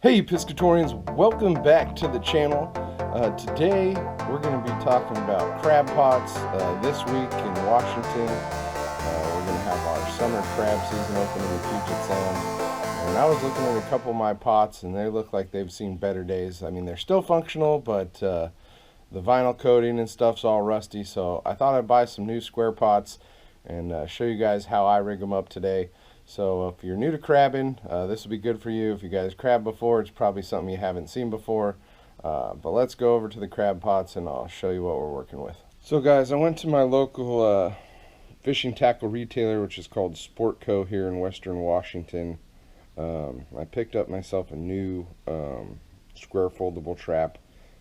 Hey Piscatorians, welcome back to the channel. Today we're going to be talking about crab pots. This week in Washington, we're going to have our summer crab season open in the Puget Sound. And I was looking at a couple of my pots and they look like they've seen better days. I mean, they're still functional, but the vinyl coating and stuff's all rusty. So I thought I'd buy some new square pots and show you guys how I rig them up today. So if you're new to crabbing, this will be good for you. If you guys crabbed before, it's probably something you haven't seen before. But let's go over to the crab pots and I'll show you what we're working with. So guys, I went to my local fishing tackle retailer, which is called Sportco here in Western Washington. I picked up myself a new square foldable trap.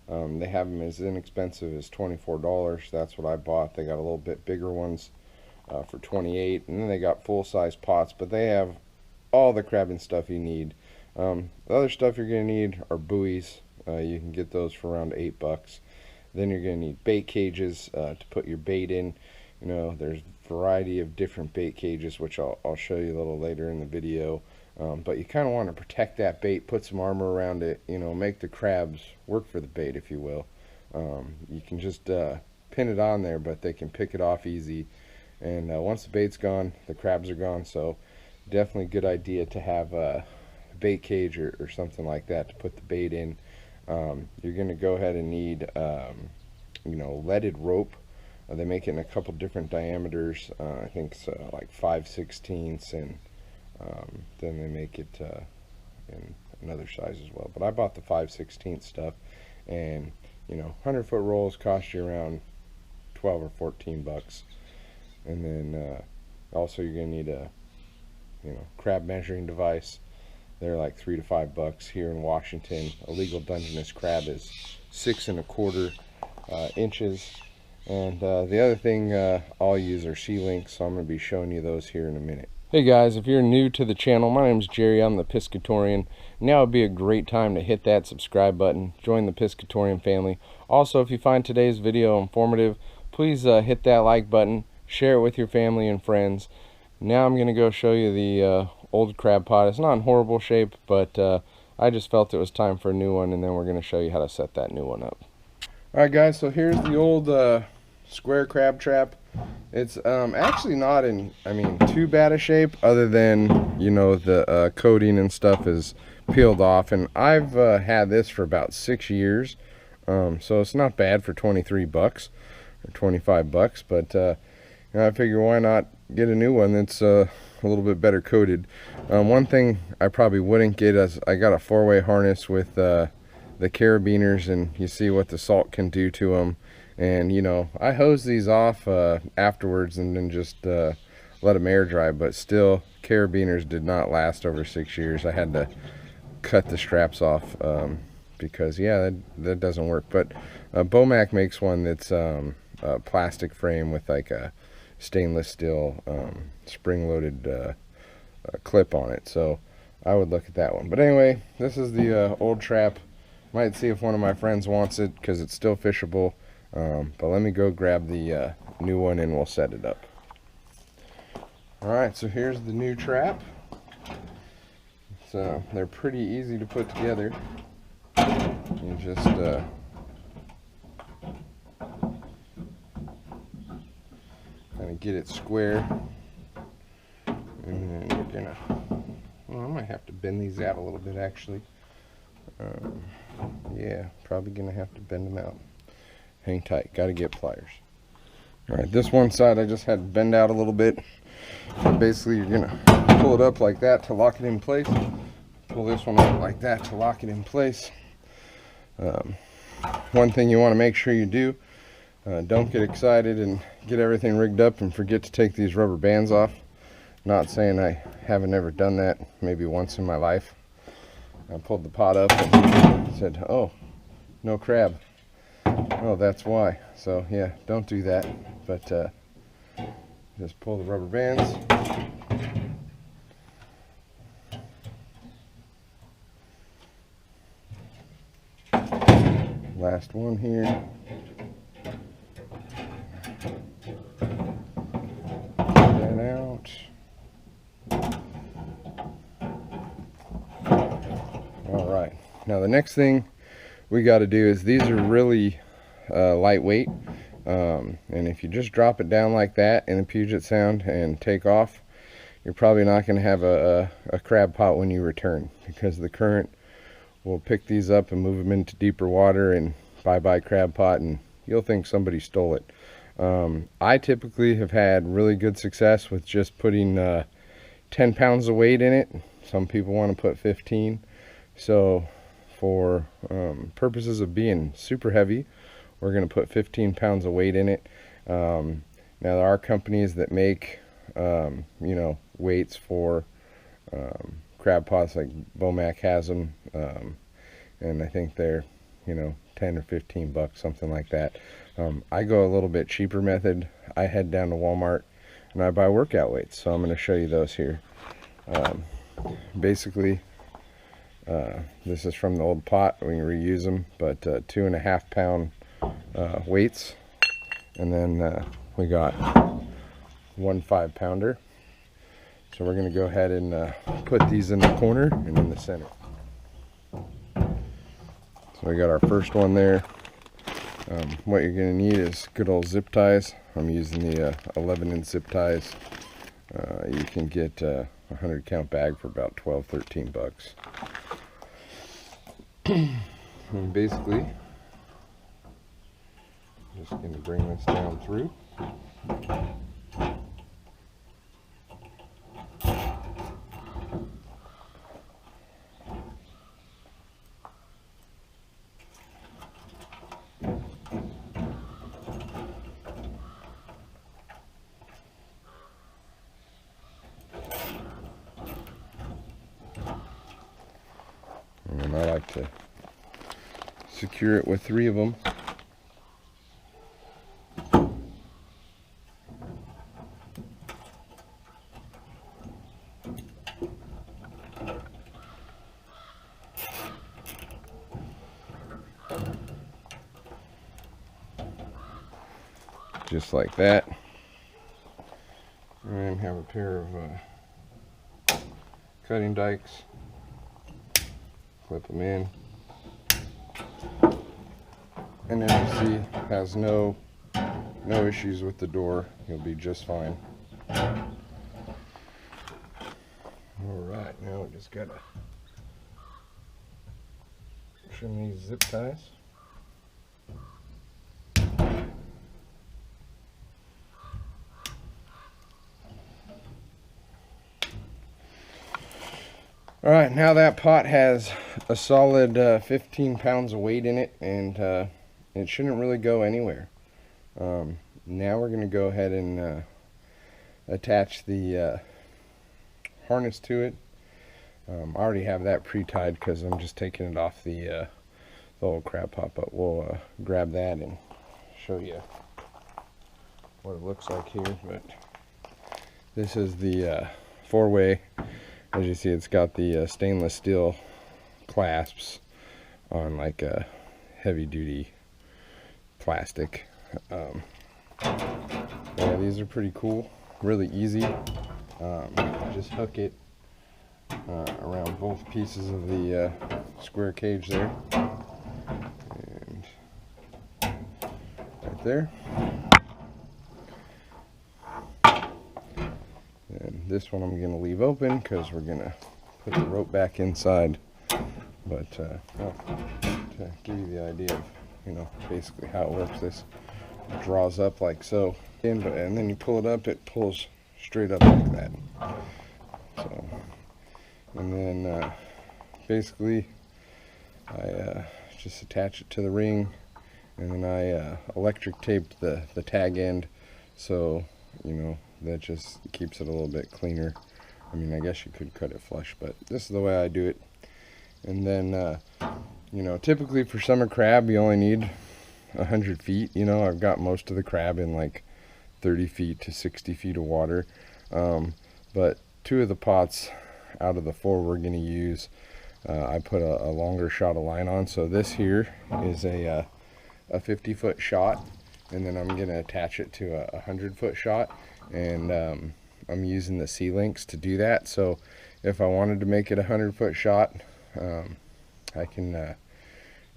They have them as inexpensive as $24. That's what I bought. They got a little bit bigger ones for $28, and then they got full-size pots, but they have all the crabbing stuff you need. The other stuff you're going to need are buoys. You can get those for around $8. Then you're going to need bait cages to put your bait in. You know, there's a variety of different bait cages, which I'll show you a little later in the video. But you kind of want to protect that bait, put some armor around it, you know, make the crabs work for the bait, if you will. You can just pin it on there, but they can pick it off easy. And once the bait's gone, the crabs are gone. So definitely a good idea to have a bait cage or something like that to put the bait in. You're going to go ahead and need, you know, leaded rope. They make it in a couple different diameters. I think it's like 5/16, and then they make it in another size as well. But I bought the 5/16 stuff, and you know, 100-foot rolls cost you around 12 or 14 bucks. And then also you're going to need a crab measuring device. They're like $3 to $5 here in Washington. A legal Dungeness crab is 6 1/4 inches. And the other thing I'll use are C-links, so I'm going to be showing you those here in a minute. Hey guys, if you're new to the channel, my name is Jerry. I'm the Piscatorian. Now would be a great time to hit that subscribe button. Join the Piscatorian family. Also, if you find today's video informative, please hit that like button. Share it with your family and friends. Now I'm going to go show you the old crab pot. It's not in horrible shape, but I just felt it was time for a new one, and then we're going to show you how to set that new one up. Alright guys, so here's the old square crab trap. It's actually not in, too bad a shape, other than, you know, the coating and stuff is peeled off. And I've had this for about 6 years, so it's not bad for 23 bucks or 25 bucks, but you know, I figure why not get a new one that's a little bit better coated. One thing I probably wouldn't get is I got a 4-way harness with the carabiners, and you see what the salt can do to them. And you know, I hose these off afterwards and then just let them air dry, but still carabiners did not last over 6 years. I had to cut the straps off because yeah, that doesn't work. But Bomac makes one that's a plastic frame with like a stainless steel spring-loaded clip on it, so I would look at that one. But anyway, this is the old trap. Might see if one of my friends wants it because it's still fishable, but let me go grab the new one and we'll set it up. Alright, so here's the new trap. So they're pretty easy to put together. You just kind of get it square, and then you're gonna, well, I might have to bend these out a little bit actually. Yeah, probably gonna have to bend them out. Hang tight, gotta get pliers. Alright, this one side I just had to bend out a little bit. Basically you're gonna pull it up like that to lock it in place. Pull this one up like that to lock it in place. One thing you want to make sure you do, don't get excited and get everything rigged up and forget to take these rubber bands off. Not saying I haven't ever done that, maybe once in my life. I pulled the pot up and said, oh, no crab. Oh, that's why. So yeah, don't do that, but just pull the rubber bands. Last one here. That out. right, now the next thing we got to do is, these are really lightweight, and if you just drop it down like that in the Puget Sound and take off, you're probably not going to have a crab pot when you return, because the current will pick these up and move them into deeper water, and bye-bye crab pot, and you'll think somebody stole it. I typically have had really good success with just putting 10 pounds of weight in it. Some people want to put 15. So for purposes of being super heavy, we're going to put 15 pounds of weight in it. Now there are companies that make you know, weights for crab pots, like Bomac has them, and I think they're, you know, 10 or 15 bucks, something like that. I go a little bit cheaper method. I head down to Walmart and I buy workout weights, so I'm going to show you those here. Basically, this is from the old pot, we can reuse them, but 2.5 pound weights, and then we got 1 5-pounder. So we're going to go ahead and put these in the corner and in the center. So we got our first one there. What you're going to need is good old zip ties. I'm using the 11-inch zip ties. You can get a 100-count bag for about 12-13 bucks. And basically, just going to bring this down through. And I like to secure it with 3 of them. Just like that. And have a pair of cutting dikes. Clip them in, and then you see has no issues with the door. You'll be just fine. All right, now we just gotta trim these zip ties. All right, now that pot has a solid 15 pounds of weight in it, and it shouldn't really go anywhere. Now we're going to go ahead and attach the harness to it. I already have that pre-tied because I'm just taking it off the old crab pot, but we'll grab that and show you what it looks like here. But this is the 4-way. As you see, it's got the stainless steel clasps on like a heavy duty plastic. Yeah, these are pretty cool, really easy. Just hook it around both pieces of the square cage there, and right there. And this one I'm going to leave open because we're going to put the rope back inside. But to give you the idea of, you know, basically how it works, this draws up like so, and then you pull it up, it pulls straight up like that. So, and then basically I just attach it to the ring, and then I electric taped the tag end, so, you know, that just keeps it a little bit cleaner. I mean, I guess you could cut it flush, but this is the way I do it. And then, you know, typically for summer crab, you only need 100 feet. You know, I've got most of the crab in like 30 feet to 60 feet of water. But 2 of the pots out of the 4 we're going to use, I put a longer shot of line on. So this here is a 50-foot shot, and then I'm going to attach it to a 100-foot shot. And I'm using the C-links to do that. So if I wanted to make it a 100-foot shot, I can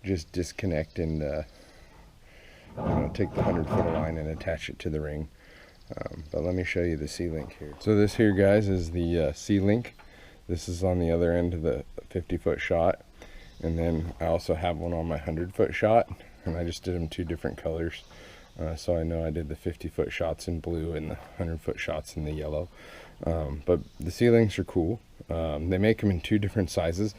just disconnect and take the 100-foot line and attach it to the ring. But let me show you the C-link here. So this here, guys, is the C-link. This is on the other end of the 50-foot shot, and then I also have one on my 100-foot shot, and I just did them 2 different colors. So I know I did the 50-foot shots in blue and the 100-foot shots in the yellow. But the C-links are cool. They make them in 2 different sizes.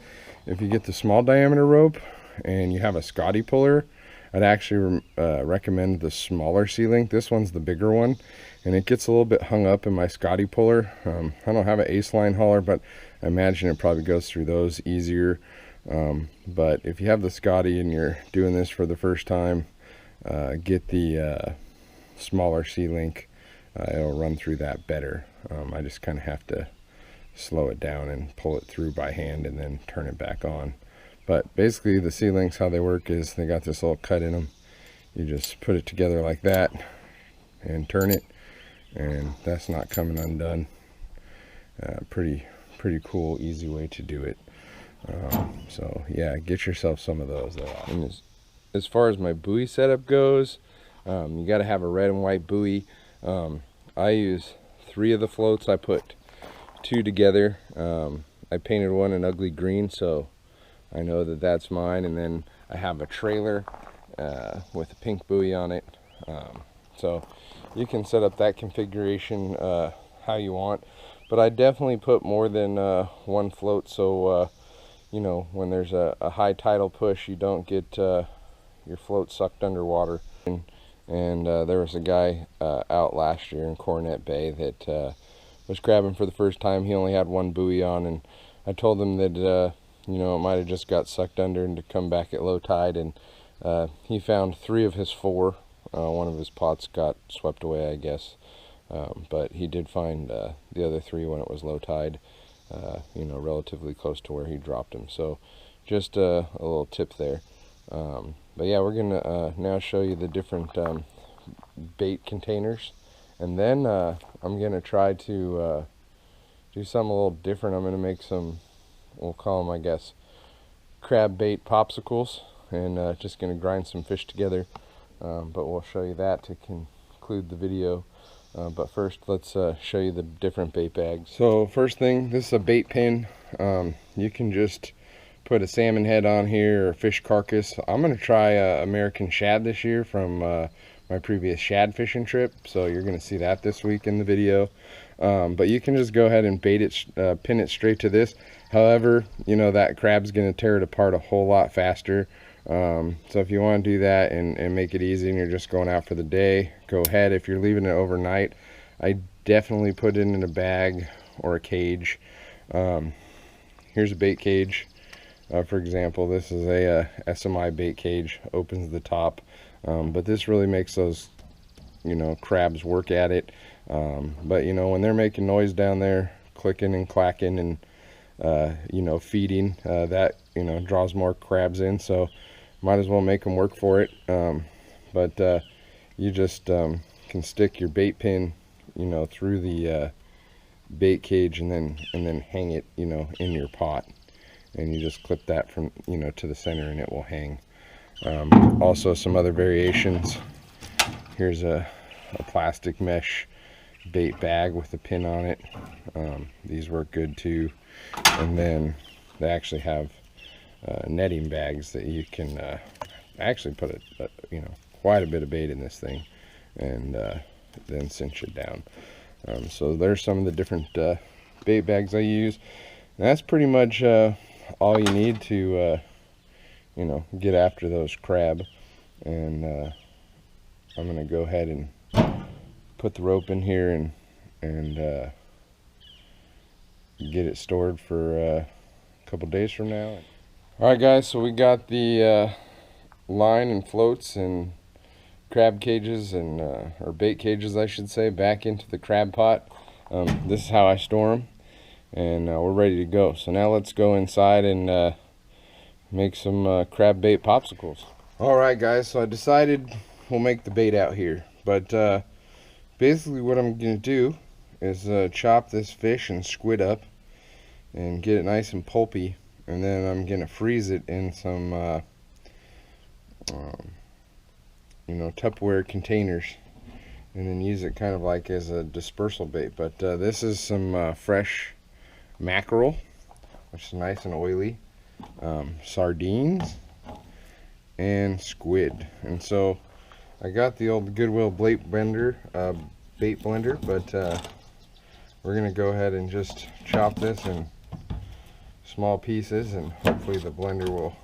If you get the small diameter rope and you have a Scotty puller, I'd actually recommend the smaller C-link. This one's the bigger one, and it gets a little bit hung up in my Scotty puller. I don't have an ace line hauler, but I imagine it probably goes through those easier. But if you have the Scotty and you're doing this for the first time, get the smaller C-link. It'll run through that better. I just kind of have to slow it down and pull it through by hand and then turn it back on. But basically the C-links, how they work is they got this little cut in them. You just put it together like that and turn it, and that's not coming undone. Pretty cool, easy way to do it. So yeah, get yourself some of those. And as far as my buoy setup goes, you got to have a red and white buoy. I use 3 of the floats. I put 2 together. I painted one an ugly green, so I know that that's mine. And then I have a trailer with a pink buoy on it. So you can set up that configuration how you want. But I definitely put more than 1 float, so you know, when there's a high tidal push, you don't get your float sucked underwater. And there was a guy out last year in Coronet Bay that was crabbing for the first time. He only had 1 buoy on, and I told him that you know, it might have just got sucked under and to come back at low tide. And he found 3 of his 4. One of his pots got swept away, I guess, but he did find the other 3 when it was low tide. You know, relatively close to where he dropped them. So just a little tip there. But yeah, we're gonna now show you the different bait containers, and then I'm gonna try to do something a little different. I'm gonna make some, we'll call them, I guess, crab bait popsicles, and just gonna grind some fish together. But we'll show you that to conclude the video. But first, let's show you the different bait bags. So first thing, this is a bait pin. You can just put a salmon head on here or a fish carcass. I'm going to try American shad this year from my previous shad fishing trip. So you're going to see that this week in the video. But you can just go ahead and bait it, pin it straight to this. However, you know, that crab's going to tear it apart a whole lot faster. So if you want to do that and make it easy and you're just going out for the day, go ahead. If you're leaving it overnight, I definitely put it in a bag or a cage. Here's a bait cage. For example, this is a SMI bait cage, opens the top, but this really makes those, you know, crabs work at it. But you know, when they're making noise down there, clicking and clacking and you know, feeding, that, you know, draws more crabs in, so might as well make them work for it. But you just can stick your bait pin, you know, through the bait cage, and then hang it, you know, in your pot, and you just clip that from, you know, to the center, and it will hang. Also some other variations. Here's a plastic mesh bait bag with a pin on it. These work good too. And then they actually have netting bags that you can actually put you know, quite a bit of bait in this thing, and then cinch it down. So there's some of the different bait bags I use, and that's pretty much all you need to you know, get after those crab. And I'm gonna go ahead and put the rope in here and get it stored for a couple days from now. Alright guys, so we got the line and floats and crab cages, and or bait cages I should say, back into the crab pot. This is how I store them, and we're ready to go. So now let's go inside and make some crab bait popsicles. Alright guys, so I decided we'll make the bait out here, but basically what I'm gonna do is chop this fish and squid up and get it nice and pulpy, and then I'm gonna freeze it in some Tupperware containers, and then use it kind of like as a dispersal bait. But this is some fresh mackerel, which is nice and oily, sardines, and squid. And so I got the old Goodwill bait blender, but we're gonna go ahead and just chop this in small pieces, and hopefully the blender will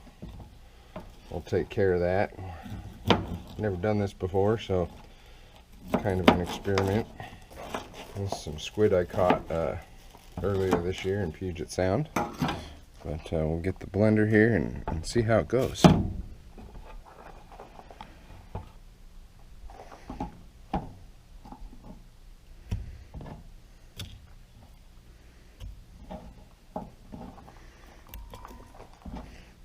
take care of that. Never done this before, so kind of an experiment. This is some squid I caught earlier this year in Puget Sound. But we'll get the blender here and see how it goes.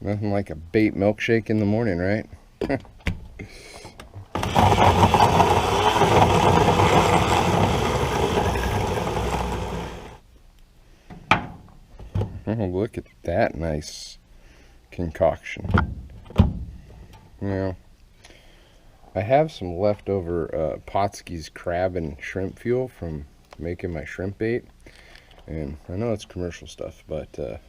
Nothing like a bait milkshake in the morning, right? Oh, look at that nice concoction. Now, I have some leftover Popsicles crab and shrimp fuel from making my shrimp bait. And I know it's commercial stuff, but I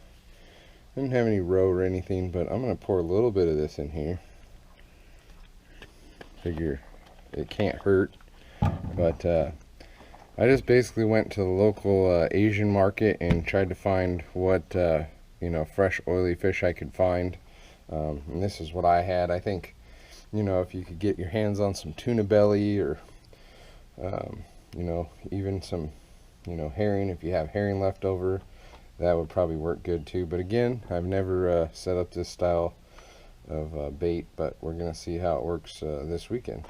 didn't have any roe or anything, but I'm going to pour a little bit of this in here. Figure it can't hurt. But I just basically went to the local Asian market and tried to find what fresh oily fish I could find, and this is what I had. I think if you could get your hands on some tuna belly, or even some herring, if you have herring left over, that would probably work good too. But again, I've never set up this style of bait, but we're gonna see how it works this weekend.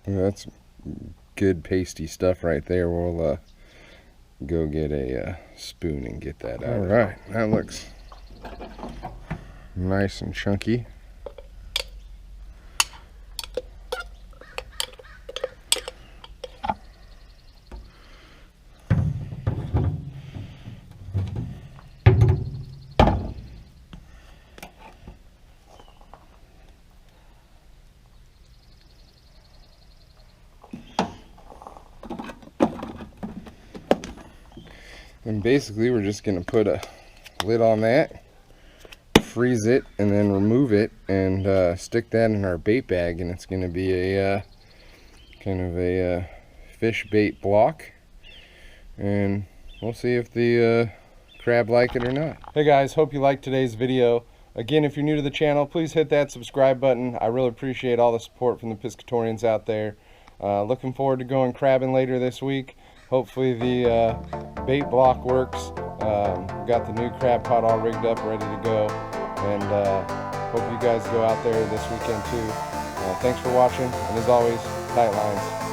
That's good pasty stuff right there. We'll go get a spoon and get that out. All right, that looks nice and chunky. And basically we're just going to put a lid on that, freeze it, and then remove it, and stick that in our bait bag, and it's going to be a kind of a fish bait block, and we'll see if the crab like it or not. Hey guys, hope you liked today's video. Again, if you're new to the channel, please hit that subscribe button. I really appreciate all the support from the piscatorians out there. Looking forward to going crabbing later this week. Hopefully the bait block works. We've got the new crab pot all rigged up, ready to go. And hope you guys go out there this weekend too. Thanks for watching, and as always, tight lines.